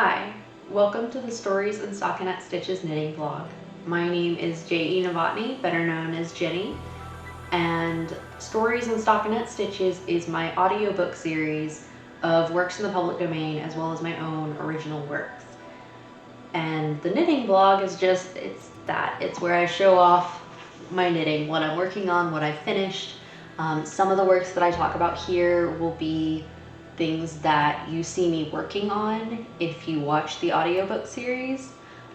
Hi, welcome to the Stories and Stockinette Stitches knitting vlog. My name is J.E. Novotny, better known as Jenny, and Stories and Stockinette Stitches is my audiobook series of works in the public domain as well as my own original works. And the knitting vlog is just, it's where I show off my knitting, what I'm working on, what I finished. Some of the works that I talk about here will be things that you see me working on if you watch the audiobook series.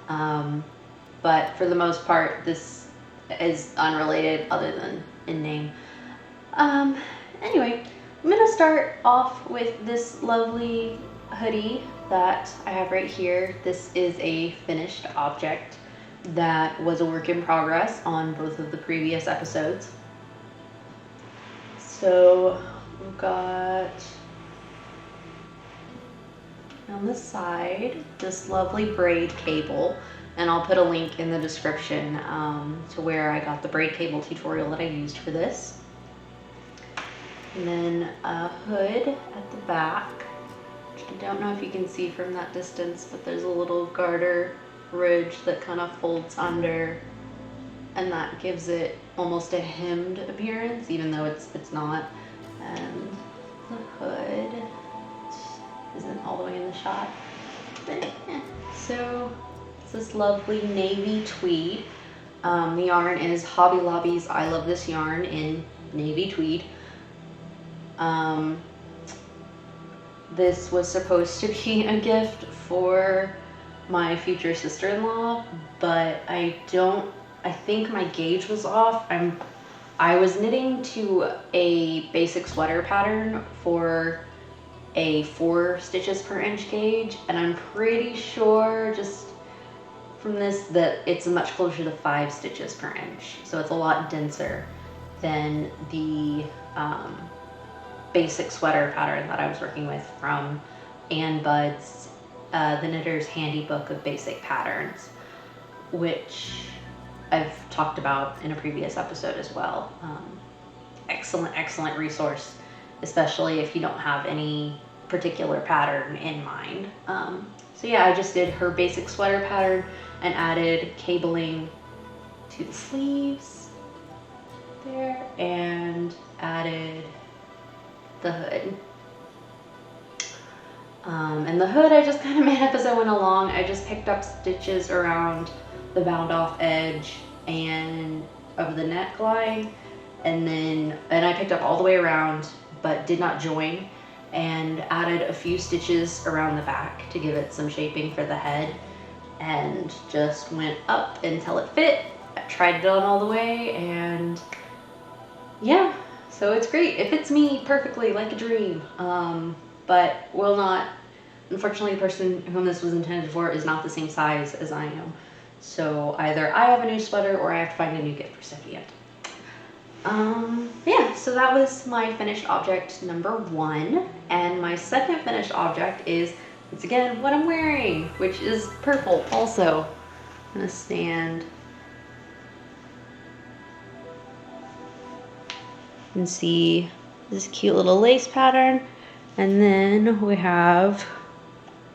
But for the most part, this is unrelated other than in name. Anyway, I'm gonna start off with this lovely hoodie that I have right here. This is a finished object that was a work in progress on both of the previous episodes. So we've got on the side this lovely braid cable, and I'll put a link in the description to where I got the braid cable tutorial that I used for this. And then a hood at the back, which I don't know if you can see from that distance, but there's a little garter ridge that kind of folds under, and that gives it almost a hemmed appearance, even though it's not. And the hood isn't all the way in the shot, but yeah. So it's this lovely navy tweed. The yarn is Hobby Lobby's I Love This Yarn in navy tweed. This was supposed to be a gift for my future sister-in-law, but I think my gauge was off. I was knitting to a basic sweater pattern for a 4 stitches per inch gauge, and I'm pretty sure just from this that it's much closer to 5 stitches per inch. So it's a lot denser than the basic sweater pattern that I was working with from Ann Budd's The Knitter's Handy Book of Basic Patterns, which I've talked about in a previous episode as well. Excellent resource, especially if you don't have any particular pattern in mind. So yeah, I just did her basic sweater pattern and added cabling to the sleeves there and added the hood. And the hood I just kind of made up as I went along. I just picked up stitches around the bound off edge and of the neckline, and I picked up all the way around but did not join, and added a few stitches around the back to give it some shaping for the head, and just went up until it fit. I tried it on all the way, and yeah, so it's great. It fits me perfectly like a dream, but will not, unfortunately the person whom this was intended for is not the same size as I am. So either I have a new sweater or I have to find a new gift recipient. Yeah, so that was my finished object number 1. And my second finished object is, once again, what I'm wearing, which is purple also. I'm gonna stand. You can see this cute little lace pattern. And then we have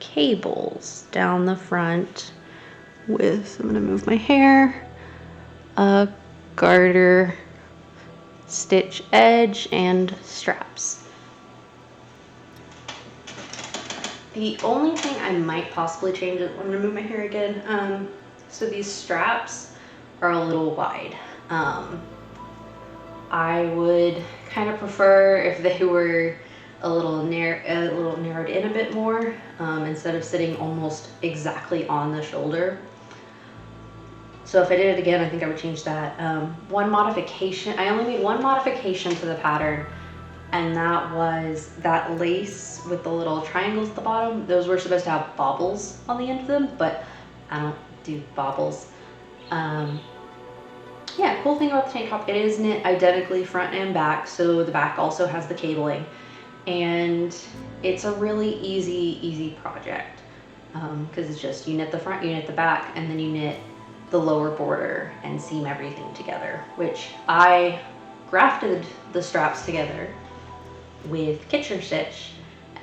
cables down the front with, I'm gonna move my hair, a garter stitch edge and straps. The only thing I might possibly change is, I'm gonna move my hair again. So these straps are a little wide. I would kind of prefer if they were a little narrowed in a bit more, instead of sitting almost exactly on the shoulder. So if I did it again, I think I would change that. One modification, I only made one modification to the pattern, and that was that lace with the little triangles at the bottom. Those were supposed to have baubles on the end of them, but I don't do baubles. Yeah, cool thing about the tank top, it is knit identically front and back, so the back also has the cabling, and it's a really easy project, because it's just, you knit the front, you knit the back, and then you knit the lower border and seam everything together, which I grafted the straps together with kitchen stitch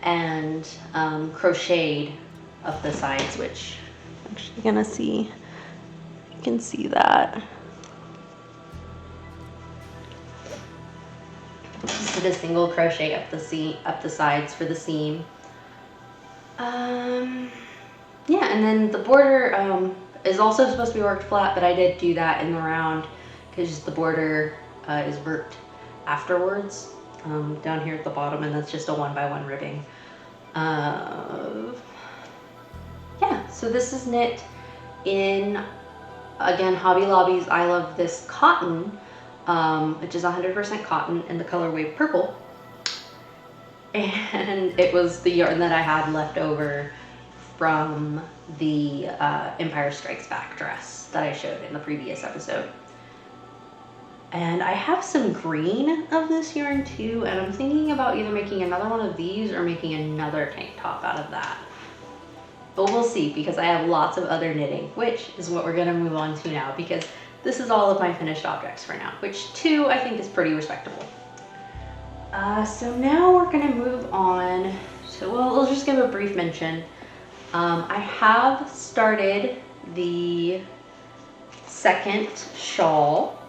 and crocheted up the sides, which I'm actually gonna see. You can see that. Just did a single crochet up the sides for the seam. Yeah, and then the border is also supposed to be worked flat, but I did do that in the round because the border is worked afterwards down here at the bottom, and that's just a 1x1 ribbing. Yeah, so this is knit in, again, Hobby Lobby's I Love This Cotton, which is 100% cotton in the colorway purple. And it was the yarn that I had left over from the Empire Strikes Back dress that I showed in the previous episode. And I have some green of this yarn too, and I'm thinking about either making another one of these or making another tank top out of that. But we'll see, because I have lots of other knitting, which is what we're gonna move on to now, because this is all of my finished objects for now, which too I think is pretty respectable. So now we're gonna move on. So we'll just give a brief mention. I have started the second shawl.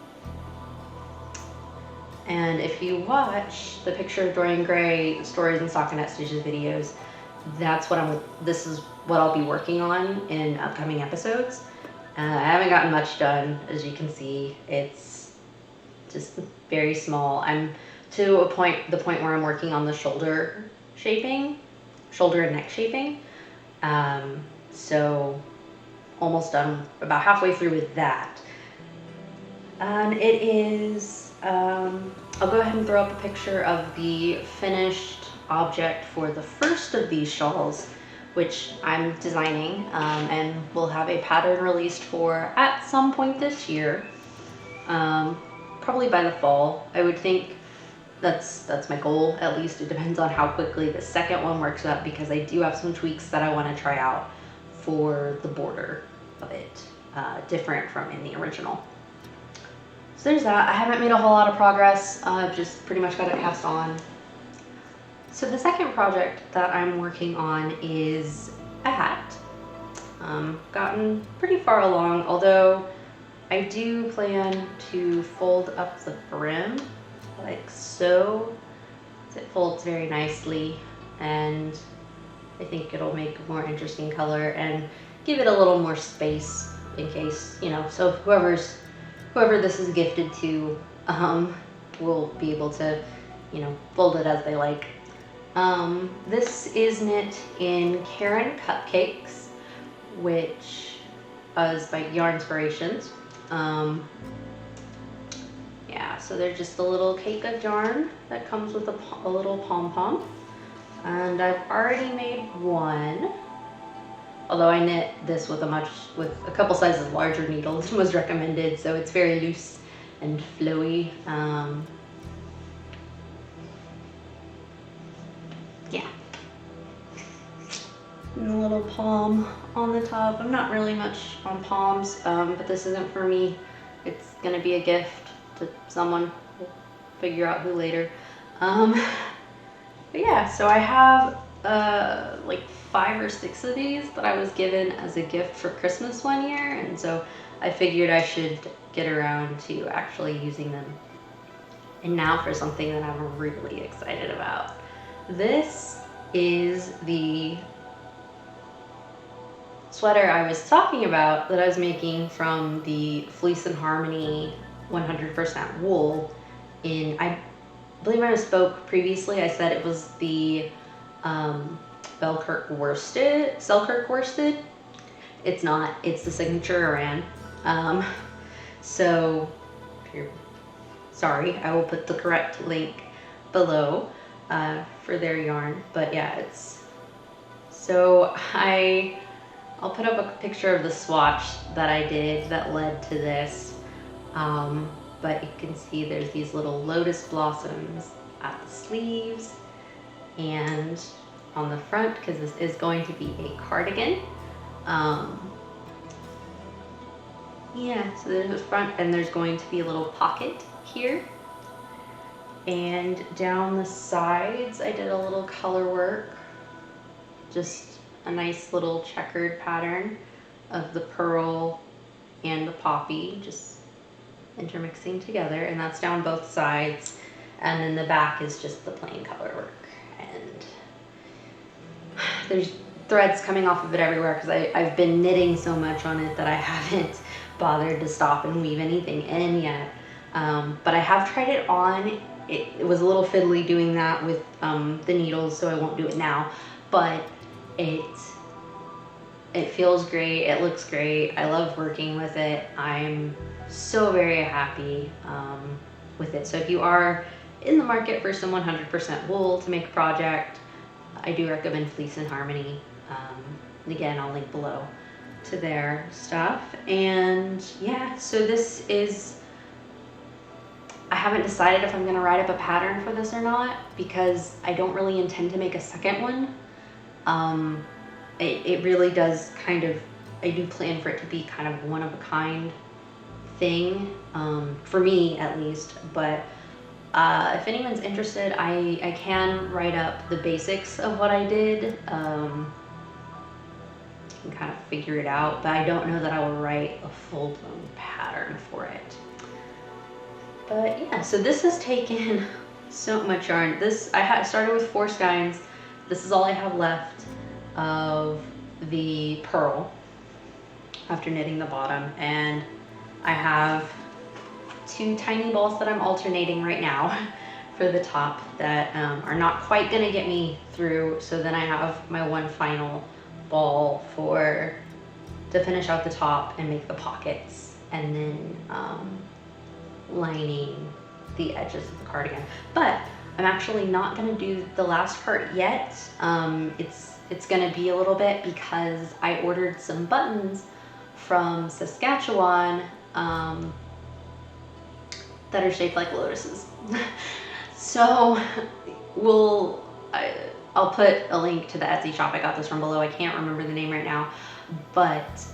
And if you watch the Picture of Dorian Gray Stories and Stockinette Stitches videos, this is what I'll be working on in upcoming episodes. I haven't gotten much done, as you can see. It's just very small. I'm to the point where I'm working on the shoulder and neck shaping. So almost done, about halfway through with that. And it is, I'll go ahead and throw up a picture of the finished object for the first of these shawls, which I'm designing, and we'll have a pattern released for at some point this year, probably by the fall. I would think that's my goal, at least. It depends on how quickly the second one works up, because I do have some tweaks that I want to try out for the border of it, different from in the original. So there's that. I haven't made a whole lot of progress. I've just pretty much got it cast on. So the second project that I'm working on is a hat. Gotten pretty far along, although I do plan to fold up the brim like so. It folds very nicely, and I think it'll make a more interesting color and give it a little more space in case, you know, so whoever this is gifted to will be able to, you know, fold it as they like. This is knit in Karen Cupcakes, which is by Yarnspirations. Yeah, so they're just a little cake of yarn that comes with a little pom-pom. And I've already made one, although I knit this with a couple sizes larger needles was recommended, so it's very loose and flowy. Yeah. And a little palm on the top. I'm not really much on palms, but this isn't for me. It's gonna be a gift to someone. We'll figure out who later. But yeah, so I have like 5 or 6 of these that I was given as a gift for Christmas one year, and so I figured I should get around to actually using them. And now for something that I'm really excited about. This is the sweater I was talking about that I was making from the Fleece and Harmony 100% wool. I believe I spoke previously, I said it was the Selkirk worsted. It's not, it's the signature Aran. So sorry, I will put the correct link below for their yarn. But yeah, I'll put up a picture of the swatch that I did that led to this. But you can see there's these little lotus blossoms at the sleeves and on the front, because this is going to be a cardigan. Yeah, so there's the front, and there's going to be a little pocket here. And down the sides, I did a little color work, just a nice little checkered pattern of the pearl and the poppy just intermixing together, and that's down both sides. And then the back is just the plain color work. And there's threads coming off of it everywhere because I've been knitting so much on it that I haven't bothered to stop and weave anything in yet. But I have tried it on. It was a little fiddly doing that with the needles, so I won't do it now. But it feels great. It looks great. I love working with it. I'm so very happy with it. So if you are in the market for some 100% wool to make a project, I do recommend Fleece and Harmony. Again, I'll link below to their stuff. And yeah, so this is, I haven't decided if I'm going to write up a pattern for this or not, because I don't really intend to make a second one. It really does kind of, I do plan for it to be kind of one of a kind thing, for me at least. But if anyone's interested, I can write up the basics of what I did. You can kind of figure it out, but I don't know that I will write a full-blown pattern for it. But yeah, so this has taken so much yarn. I started with 4 skeins. This is all I have left of the pearl after knitting the bottom, and I have 2 tiny balls that I'm alternating right now for the top that are not quite gonna get me through. So then I have my one final ball to finish out the top and make the pockets, and then lining the edges of the cardigan. But I'm actually not gonna do the last part yet. It's gonna be a little bit because I ordered some buttons from Saskatchewan that are shaped like lotuses. So I'll put a link to the Etsy shop. I got this from below. I can't remember the name right now, but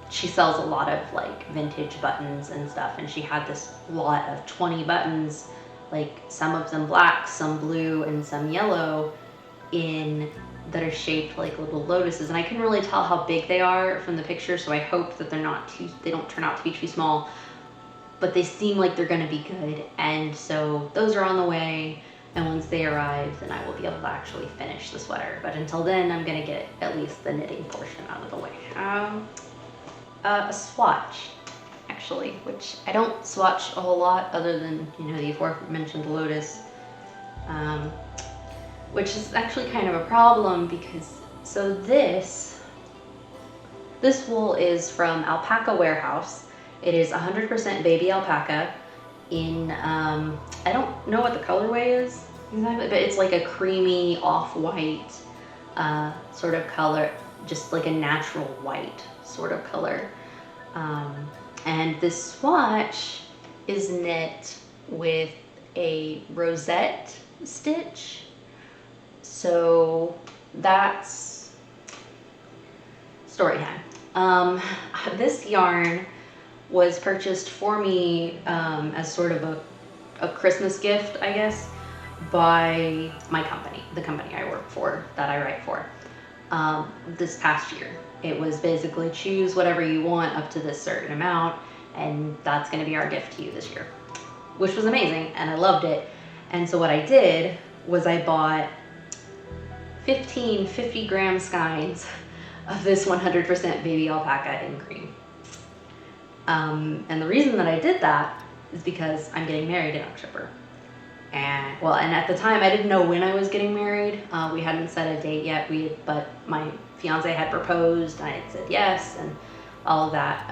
she sells a lot of like vintage buttons and stuff, and she had this lot of 20 buttons, like some of them black, some blue, and some yellow, that are shaped like little lotuses. And I couldn't really tell how big they are from the picture, so I hope that they don't turn out to be too small, but they seem like they're gonna be good. And so those are on the way, and once they arrive, then I will be able to actually finish the sweater. But until then, I'm gonna get at least the knitting portion out of the way. A swatch, actually, which I don't swatch a whole lot other than, the aforementioned Lotus, which is actually kind of a problem because, so this wool is from Alpaca Warehouse. It is 100% baby alpaca in, I don't know what the colorway is exactly, but it's like a creamy off-white sort of color, just like a natural white sort of color. And this swatch is knit with a rosette stitch. So that's story time. This yarn was purchased for me as sort of a Christmas gift, I guess, by my company, the company I work for, that I write for, this past year. It was basically choose whatever you want up to this certain amount, and that's gonna be our gift to you this year, which was amazing, and I loved it. And so what I did was I bought 15 50-gram skeins of this 100% baby alpaca in green. And the reason that I did that is because I'm getting married in October. And at the time I didn't know when I was getting married. We hadn't set a date yet, but my fiance had proposed, and I had said yes, and all of that.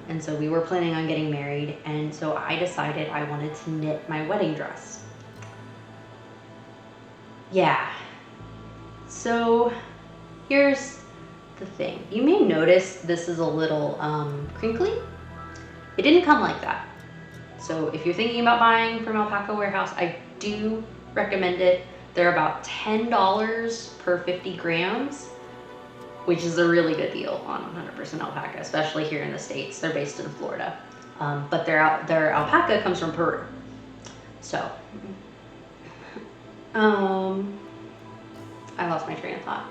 And so we were planning on getting married, and so I decided I wanted to knit my wedding dress. Yeah. So here's the thing. You may notice this is a little crinkly. It didn't come like that. So if you're thinking about buying from Alpaca Warehouse, I do recommend it. They're about $10 per 50 grams, which is a really good deal on 100% alpaca, especially here in the States. They're based in Florida, but their alpaca comes from Peru. So, I lost my train of thought.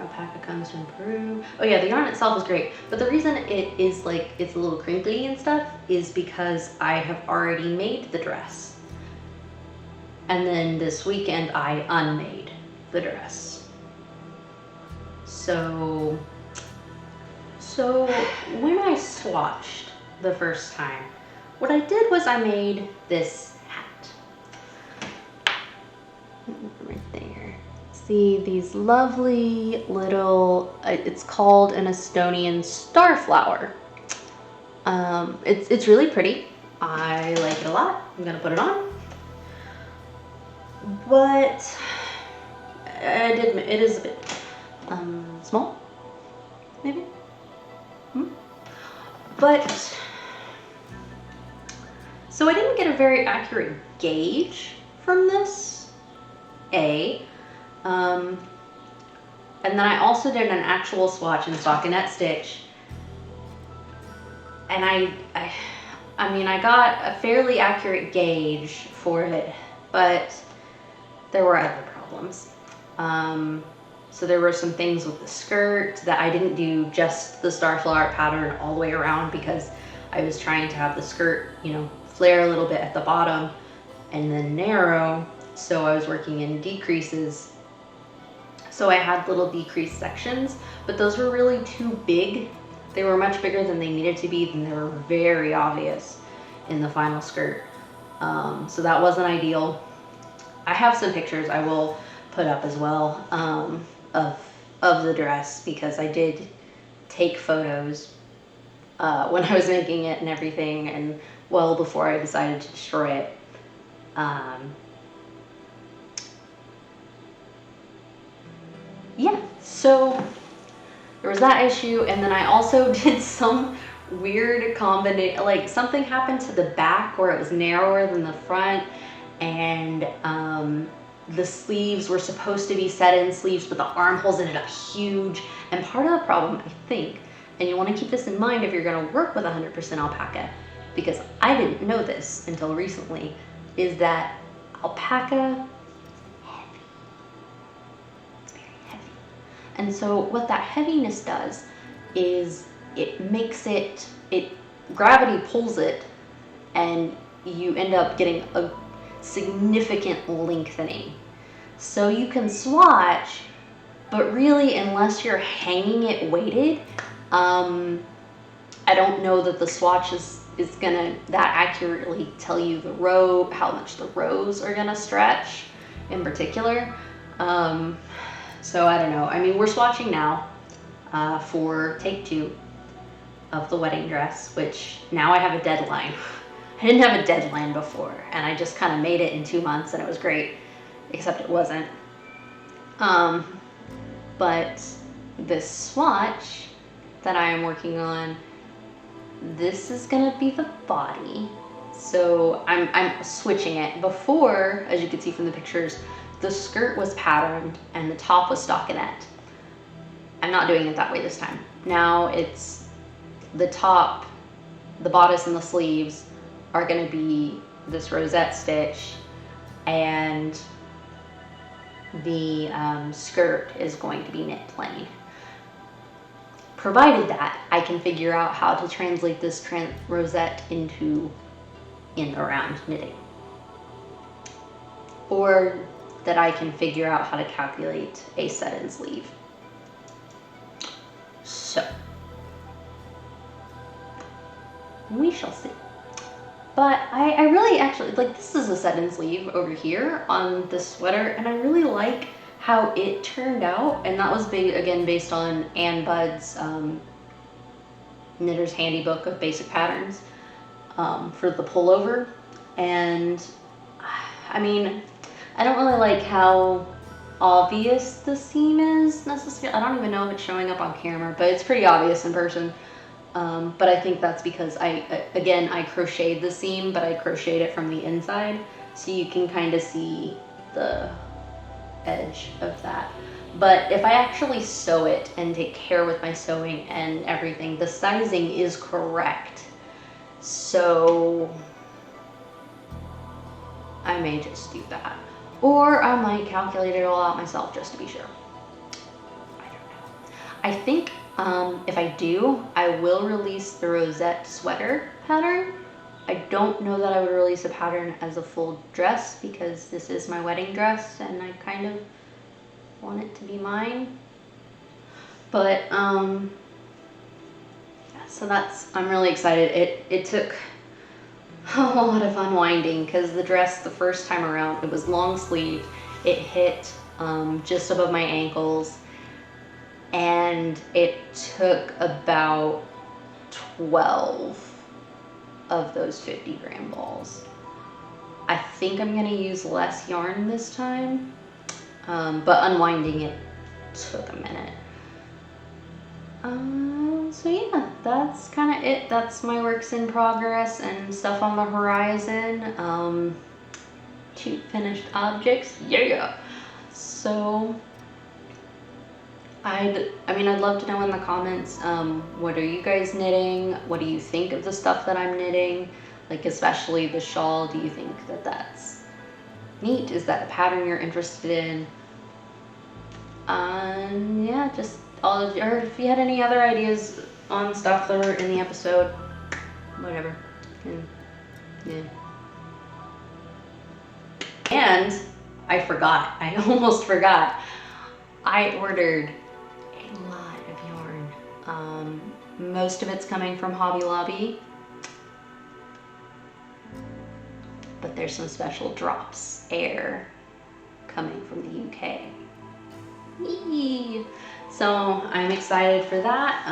Alpaca comes from Peru. Oh yeah, the yarn itself is great, but the reason it is like it's a little crinkly and stuff is because I have already made the dress, and then this weekend I unmade the dress. So when I swatched the first time, what I did was I made this hat right there. See these lovely little, it's called an Estonian starflower. It's really pretty. I like it a lot. I'm gonna put it on. But I did admit it is a bit small, maybe. But so I didn't get a very accurate gauge from this, and then I also did an actual swatch and stockinette stitch, and I mean I got a fairly accurate gauge for it, but there were other problems. So there were some things with the skirt that I didn't do just the starflower pattern all the way around because I was trying to have the skirt, you know, flare a little bit at the bottom and then narrow. So I was working in decreases. So I had little decreased sections, but those were really too big. They were much bigger than they needed to be, and they were very obvious in the final skirt. So that wasn't ideal. I have some pictures I will put up as well of the dress because I did take photos when I was making it and everything, and well before I decided to destroy it. Yeah, so there was that issue, and then I also did some weird combination, like something happened to the back where it was narrower than the front, and the sleeves were supposed to be set-in sleeves, but the armholes ended up huge. And part of the problem, I think, and you want to keep this in mind if you're going to work with 100% alpaca, because I didn't know this until recently, is that alpaca is heavy. It's very heavy. And so what that heaviness does is it makes it, gravity pulls it, and you end up getting a significant lengthening. So you can swatch, but really unless you're hanging it weighted, I don't know that the swatch is gonna that accurately tell you the row, how much the rows are gonna stretch in particular. So I don't know. I mean, we're swatching now for take 2 of the wedding dress, which now I have a deadline. I didn't have a deadline before, and I just kind of made it in 2 months, and it was great, except it wasn't. But this swatch that I am working on, this is gonna be the body. So I'm switching it. Before, as you can see from the pictures, the skirt was patterned and the top was stockinette. I'm not doing it that way this time. Now it's the top, the bodice, and the sleeves are going to be this rosette stitch, and the skirt is going to be knit plain. Provided that I can figure out how to translate this rosette into in-around knitting, or that I can figure out how to calculate a set-in sleeve. So we shall see. But I really actually, like, this is a set-in sleeve over here on this sweater, and I really like how it turned out. And that was again based on Ann Budd's Knitter's Handy Book of Basic Patterns for the pullover. And I mean, I don't really like how obvious the seam is necessarily. I don't even know if it's showing up on camera, but it's pretty obvious in person. But I think that's because I crocheted the seam, but I crocheted it from the inside, so you can kind of see the edge of that. But if I actually sew it and take care with my sewing and everything, the sizing is correct. So I may just do that. Or I might calculate it all out myself just to be sure. I don't know. I think if I do, I will release the rosette sweater pattern. I don't know that I would release a pattern as a full dress because this is my wedding dress and I kind of want it to be mine. But so I'm really excited. It took a lot of unwinding because the dress the first time around, it was long sleeve. It hit just above my ankles, and it took about 12 of those 50-gram balls. I think I'm gonna use less yarn this time, but unwinding it took a minute. So yeah, that's kind of it. That's my works in progress and stuff on the horizon. 2 finished objects, yeah. So I'd love to know in the comments, what are you guys knitting? What do you think of the stuff that I'm knitting? Like especially the shawl, do you think that that's neat? Is that a pattern you're interested in? Yeah, just or if you had any other ideas on stuff that were in the episode, whatever. Yeah. And I almost forgot. I ordered a lot of yarn. Most of it's coming from Hobby Lobby, but there's some special drops air coming from the UK. Yee. So I'm excited for that.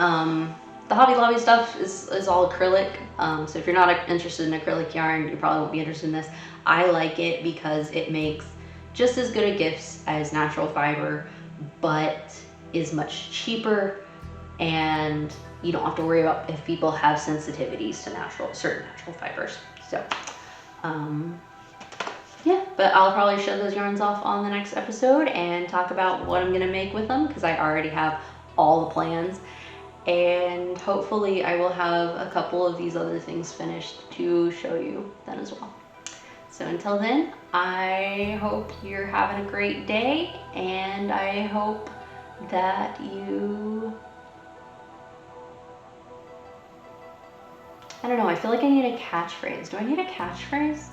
The Hobby Lobby stuff is all acrylic, so if you're not interested in acrylic yarn, you probably won't be interested in this. I like it because it makes just as good a gifts as natural fiber, but is much cheaper, and you don't have to worry about if people have sensitivities to certain natural fibers. So yeah, but I'll probably show those yarns off on the next episode and talk about what I'm gonna make with them because I already have all the plans, and hopefully I will have a couple of these other things finished to show you then as well. So until then, I hope you're having a great day, and I hope that you, I don't know, I feel like I need a catchphrase. Do I need a catchphrase?